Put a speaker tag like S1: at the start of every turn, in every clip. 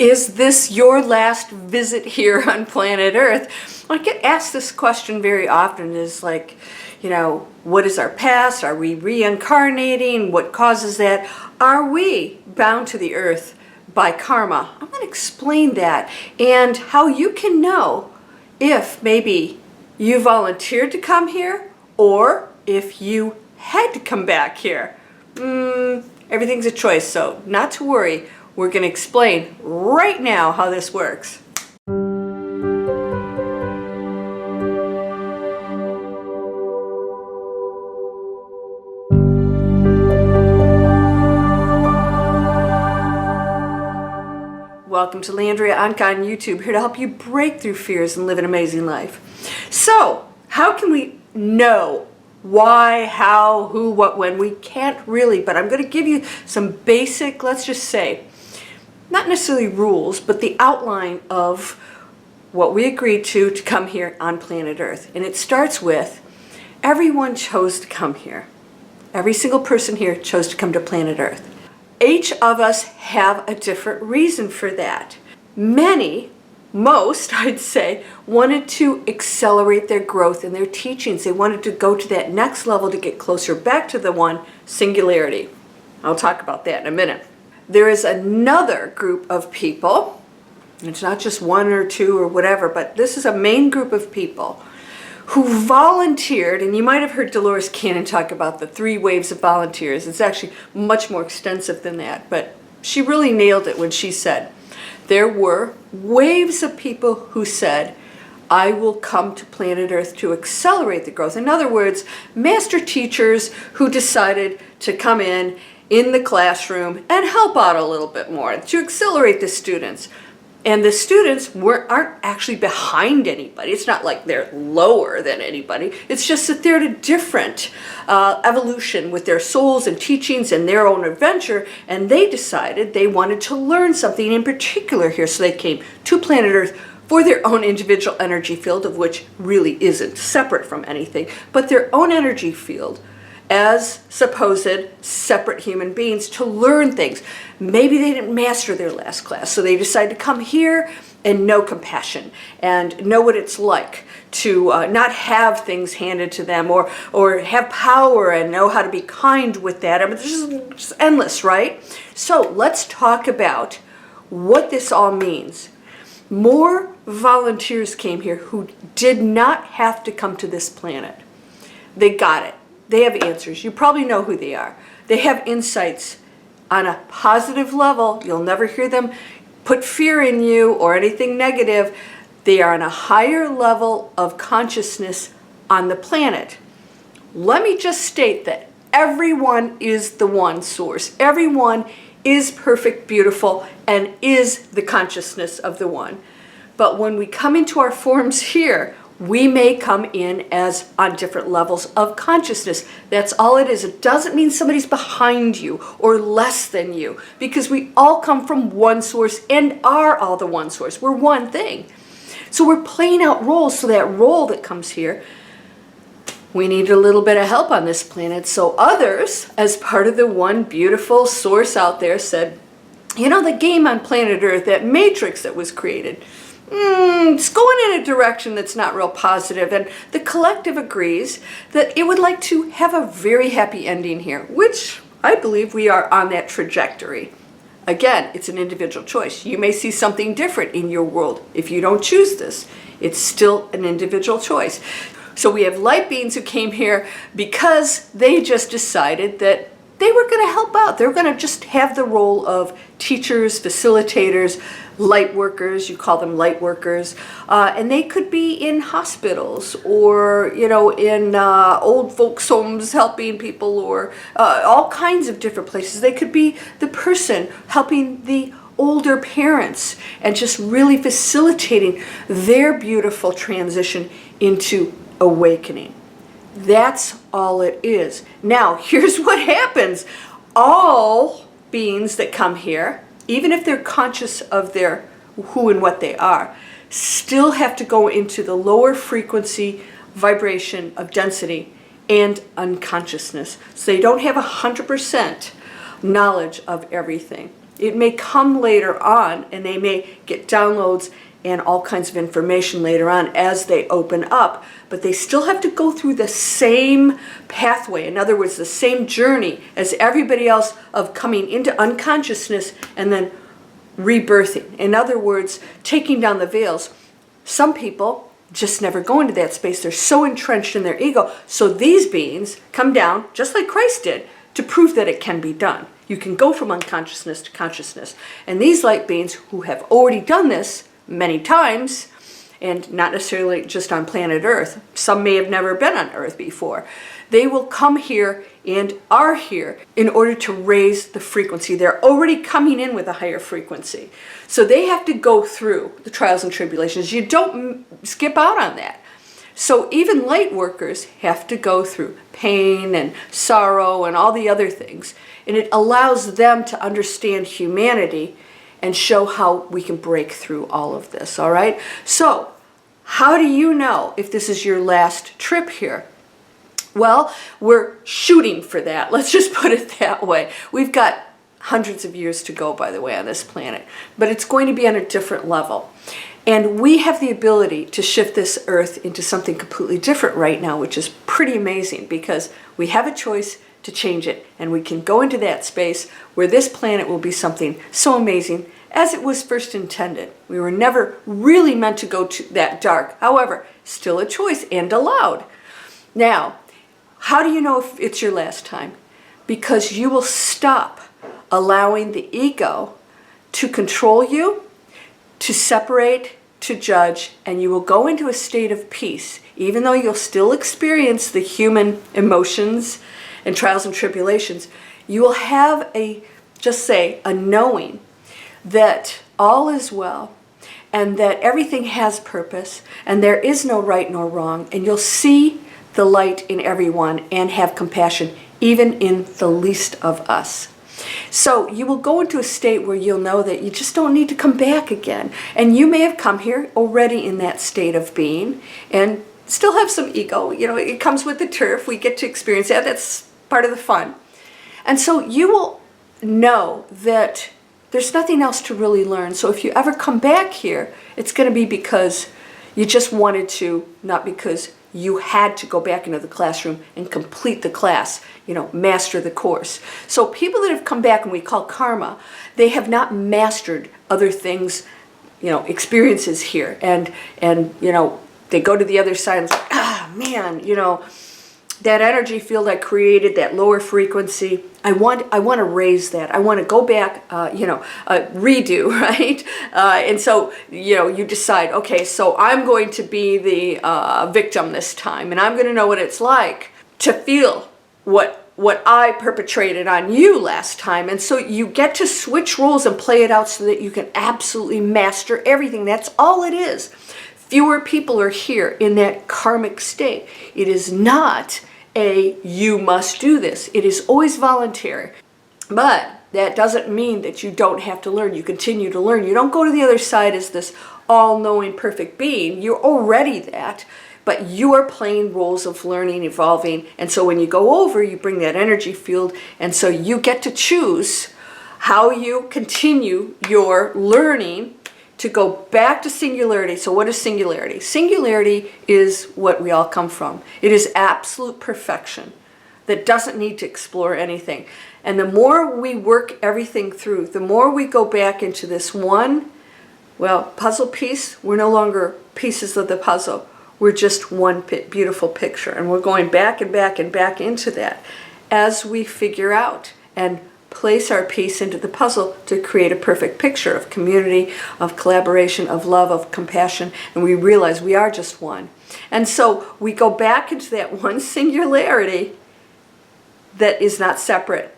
S1: Is this your last visit here on planet Earth? I get asked this question very often, is like, what is our past? Are we reincarnating? What causes that? Are we bound to the earth by karma? I'm going to explain that and how you can know if maybe you volunteered to come here or if you had to come back here. Everything's a choice, so not to worry. We're going to explain right now how this works. Welcome to Landria Onkka on YouTube, here to help you break through fears and live an amazing life. So, how can we know why, how, who, what, when? We can't really, but I'm going to give you some basic, let's just say, not necessarily rules, but the outline of what we agreed to come here on planet Earth. And it starts with, everyone chose to come here. Every single person here chose to come to planet Earth. Each of us have a different reason for that. Most, I'd say, wanted to accelerate their growth in their teachings. They wanted to go to that next level to get closer back to the one, singularity. I'll talk about that in a minute. There is another group of people, and it's not just one or two or whatever, but this is a main group of people who volunteered, and you might have heard Dolores Cannon talk about the 3 waves of volunteers. It's actually much more extensive than that, but she really nailed it when she said, there were waves of people who said, I will come to planet Earth to accelerate the growth. In other words, master teachers who decided to come in the classroom and help out a little bit more, to accelerate the students. And the students aren't actually behind anybody. It's not like they're lower than anybody. It's just that they're at a different evolution with their souls and teachings and their own adventure. And they decided they wanted to learn something in particular here. So they came to planet Earth for their own individual energy field, of which really isn't separate from anything, but their own energy field as supposed separate human beings to learn things. Maybe they didn't master their last class, so they decided to come here and know compassion and know what it's like to not have things handed to them or have power and know how to be kind with that. I mean, this is just endless, right? So let's talk about what this all means. More volunteers came here who did not have to come to this planet. They got it. They have answers. You probably know who they are. They have insights on a positive level. You'll never hear them put fear in you or anything negative. They are on a higher level of consciousness on the planet. Let me just state that everyone is the one source. Everyone is perfect, beautiful, and is the consciousness of the one. But when we come into our forms here, we may come in as on different levels of consciousness. That's all it is. It doesn't mean somebody's behind you or less than you, because we all come from one source and are all the one source. We're one thing. So we're playing out roles. So that role that comes here, we need a little bit of help on this planet. So others, as part of the one beautiful source out there, said, the game on planet Earth, that matrix that was created, it's going in a direction that's not real positive, and the collective agrees that it would like to have a very happy ending here, which I believe we are on that trajectory. Again, it's an individual choice. You may see something different in your world if you don't choose this. It's still an individual choice. So we have light beings who came here because they just decided that they were going to help out. They're going to just have the role of teachers, facilitators, light workers. You call them light workers. And they could be in hospitals or, in old folks' homes helping people, or all kinds of different places. They could be the person helping the older parents and just really facilitating their beautiful transition into awakening. That's all it is. Now, here's what happens. All beings that come here, even if they're conscious of their who and what they are, still have to go into the lower frequency vibration of density and unconsciousness. So they don't have 100% knowledge of everything. It may come later on, and they may get downloads and all kinds of information later on as they open up, but they still have to go through the same pathway. In other words, the same journey as everybody else of coming into unconsciousness and then rebirthing. In other words, taking down the veils. Some people just never go into that space. They're so entrenched in their ego. So these beings come down, just like Christ did, to prove that it can be done. You can go from unconsciousness to consciousness. And these light beings who have already done this many times, and not necessarily just on planet Earth, some may have never been on Earth before, they will come here and are here in order to raise the frequency. They're already coming in with a higher frequency. So they have to go through the trials and tribulations. You don't skip out on that. So even light workers have to go through pain and sorrow and all the other things. And it allows them to understand humanity and show how we can break through all of this, all right? So how do you know if this is your last trip here? Well, we're shooting for that. Let's just put it that way. We've got hundreds of years to go, by the way, on this planet, but it's going to be on a different level. And we have the ability to shift this Earth into something completely different right now, which is pretty amazing because we have a choice to change it, and we can go into that space where this planet will be something so amazing as it was first intended. We were never really meant to go to that dark. However, still a choice and allowed. Now, how do you know if it's your last time? Because you will stop allowing the ego to control you, to separate, to judge, and you will go into a state of peace, even though you'll still experience the human emotions and trials and tribulations. You will have a knowing that all is well and that everything has purpose and there is no right nor wrong, and you'll see the light in everyone and have compassion even in the least of us. So you will go into a state where you'll know that you just don't need to come back again. And you may have come here already in that state of being and still have some ego. You know, it comes with the turf. We get to experience that. That's part of the fun. And so you will know that there's nothing else to really learn. So if you ever come back here, it's going to be because you just wanted to, not because you had to go back into the classroom and complete the class, master the course. So people that have come back, and we call karma, they have not mastered other things, experiences here. And they go to the other side and it's like, man, that energy field I created, that lower frequency, I want to raise that. I want to go back, redo, right? And so, you decide, okay, so I'm going to be the victim this time, and I'm going to know what it's like to feel what I perpetrated on you last time. And so you get to switch roles and play it out so that you can absolutely master everything. That's all it is. Fewer people are here in that karmic state. It is not you must do this. It is always voluntary. But that doesn't mean that you don't have to learn. You continue to learn. You don't go to the other side as this all-knowing perfect being. You're already that. But you are playing roles of learning, evolving. And so when you go over, you bring that energy field. And so you get to choose how you continue your learning to go back to singularity. So what is singularity? Singularity is what we all come from. It is absolute perfection that doesn't need to explore anything. And the more we work everything through, the more we go back into this one, puzzle piece. We're no longer pieces of the puzzle. We're just one beautiful picture. And we're going back and back and back into that as we figure out and place our piece into the puzzle to create a perfect picture of community, of collaboration, of love, of compassion, and we realize we are just one. And so we go back into that one singularity that is not separate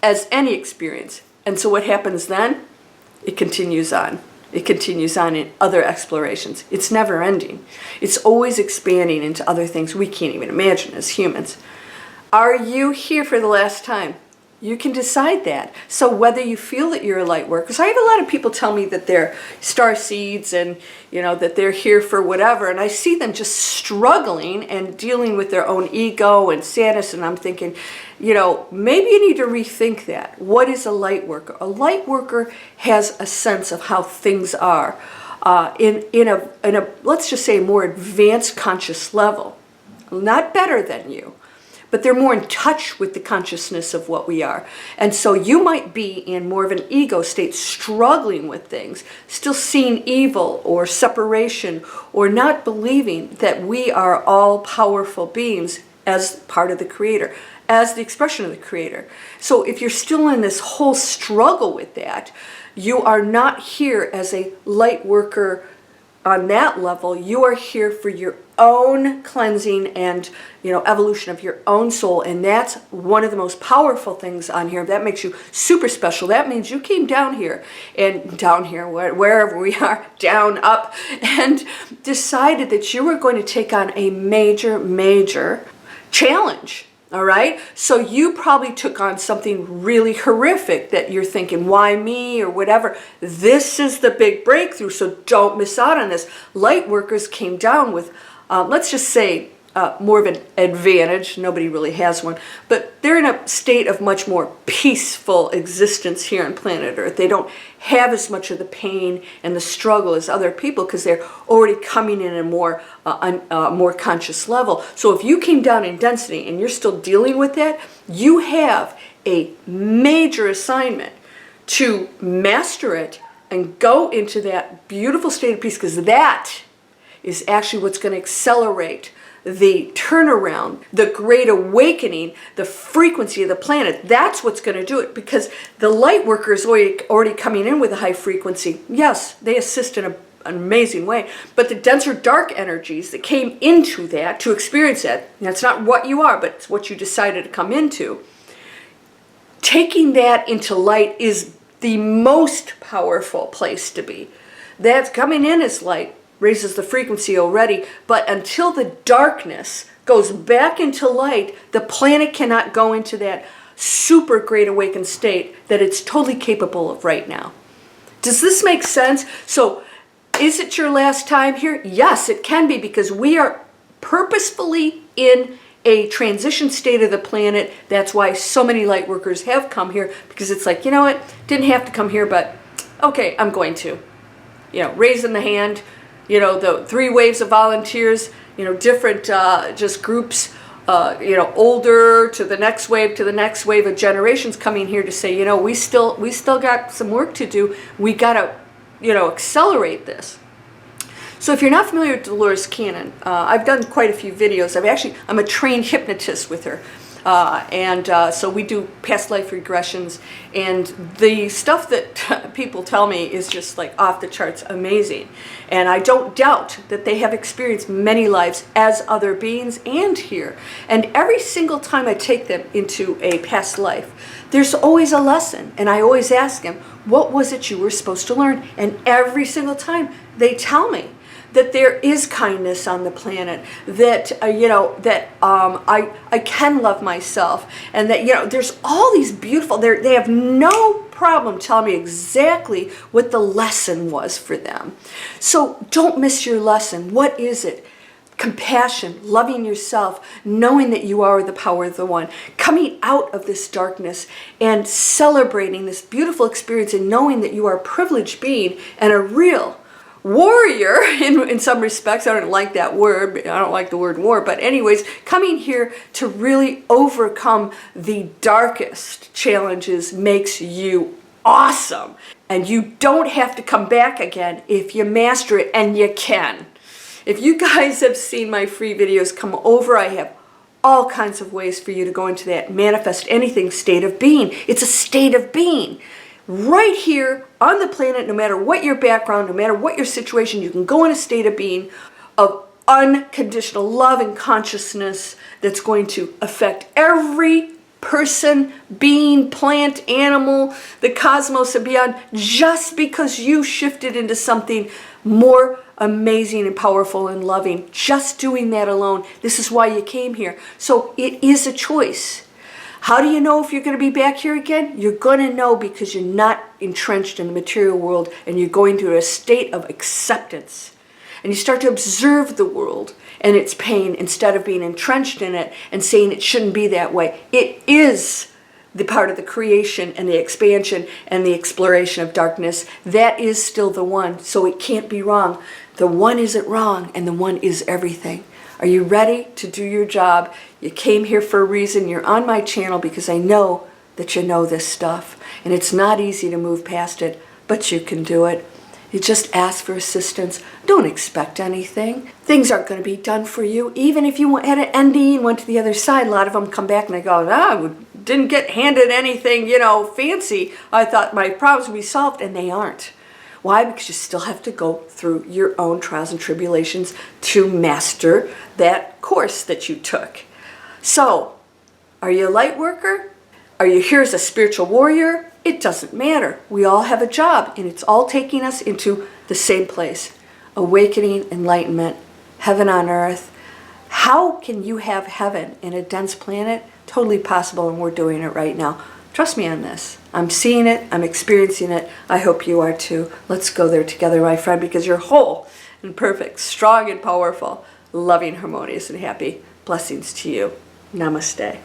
S1: as any experience. And so what happens then? It continues on. It continues on in other explorations. It's never ending. It's always expanding into other things we can't even imagine as humans. Are you here for the last time? You can decide that. So whether you feel that you're a light worker, because I have a lot of people tell me that they're star seeds and, you know, that they're here for whatever, and I see them just struggling and dealing with their own ego and sadness, and I'm thinking, you know, maybe you need to rethink that. What is a light worker? A light worker has a sense of how things are in a let's just say more advanced conscious level. Not better than you, but they're more in touch with the consciousness of what we are. And so you might be in more of an ego state, struggling with things, still seeing evil or separation, or not believing that we are all powerful beings as part of the Creator, as the expression of the Creator. So if you're still in this whole struggle with that, you are not here as a light worker on that level. You are here for your own cleansing and, you know, evolution of your own soul, and that's one of the most powerful things on here. That makes you super special. That means you came down here, wherever we are, down, up, and decided that you were going to take on a major challenge. All right, so you probably took on something really horrific that you're thinking, why me, or whatever. This is the big breakthrough, so don't miss out on this. Light workers came down with, let's just say, more of an advantage. Nobody really has one, but they're in a state of much more peaceful existence here on planet Earth. They don't have as much of the pain and the struggle as other people because they're already coming in a more conscious level. So if you came down in density and you're still dealing with that, you have a major assignment to master it and go into that beautiful state of peace, because that is actually what's going to accelerate the turnaround, the great awakening, the frequency of the planet. That's what's going to do it, because the light worker is already coming in with a high frequency. Yes, they assist in an amazing way, but the denser dark energies that came into that to experience that, that's not what you are, but it's what you decided to come into. Taking that into light is the most powerful place to be. That's coming in as light, raises the frequency already, but until the darkness goes back into light, the planet cannot go into that super great awakened state that it's totally capable of right now. Does this make sense? So is it your last time here? Yes, it can be, because we are purposefully in a transition state of the planet. That's why so many light workers have come here, because it's like, you know what, didn't have to come here, but okay, I'm going to. You know, raising the hand, you know, the 3 waves of volunteers, you know, different just groups, you know, older to the next wave of generations coming here to say, you know, we still got some work to do. We got to, you know, accelerate this. So if you're not familiar with Dolores Cannon, I've done quite a few videos. I'm a trained hypnotist with her. So we do past life regressions, and the stuff that people tell me is just like off the charts amazing. And I don't doubt that they have experienced many lives as other beings and here. And every single time I take them into a past life, there's always a lesson. And I always ask them, what was it you were supposed to learn? And every single time they tell me that there is kindness on the planet, that I can love myself, and that, you know, there's all these beautiful, they have no problem telling me exactly what the lesson was for them. So don't miss your lesson. What is it? Compassion, loving yourself, knowing that you are the power of the One, coming out of this darkness and celebrating this beautiful experience, and knowing that you are a privileged being and a real warrior in some respects. I don't like that word. I don't like the word war. But anyways, coming here to really overcome the darkest challenges makes you awesome. And you don't have to come back again if you master it, and you can. If you guys have seen my free videos, come over. I have all kinds of ways for you to go into that manifest anything state of being. It's a state of being. Right here on the planet, no matter what your background, no matter what your situation, you can go in a state of being of unconditional love and consciousness that's going to affect every person, being, plant, animal, the cosmos and beyond, just because you shifted into something more amazing and powerful and loving. Just doing that alone. This is why you came here. So it is a choice. How do you know if you're going to be back here again? You're going to know because you're not entrenched in the material world and you're going through a state of acceptance. And you start to observe the world and its pain instead of being entrenched in it and saying it shouldn't be that way. It is the part of the creation and the expansion and the exploration of darkness. That is still the one, so it can't be wrong. The one isn't wrong and the one is everything. Are you ready to do your job? You came here for a reason. You're on my channel because I know that you know this stuff. And it's not easy to move past it, but you can do it. You just ask for assistance. Don't expect anything. Things aren't going to be done for you. Even if you had an ending and went to the other side, a lot of them come back and they go, didn't get handed anything, fancy. I thought my problems would be solved, and they aren't. Why? Because you still have to go through your own trials and tribulations to master that course that you took. So, are you a light worker? Are you here as a spiritual warrior? It doesn't matter. We all have a job, and it's all taking us into the same place. Awakening, enlightenment, heaven on earth. How can you have heaven in a dense planet? Totally possible, and we're doing it right now. Trust me on this. I'm seeing it. I'm experiencing it. I hope you are too. Let's go there together, my friend, because you're whole and perfect, strong and powerful, loving, harmonious, and happy. Blessings to you. Namaste.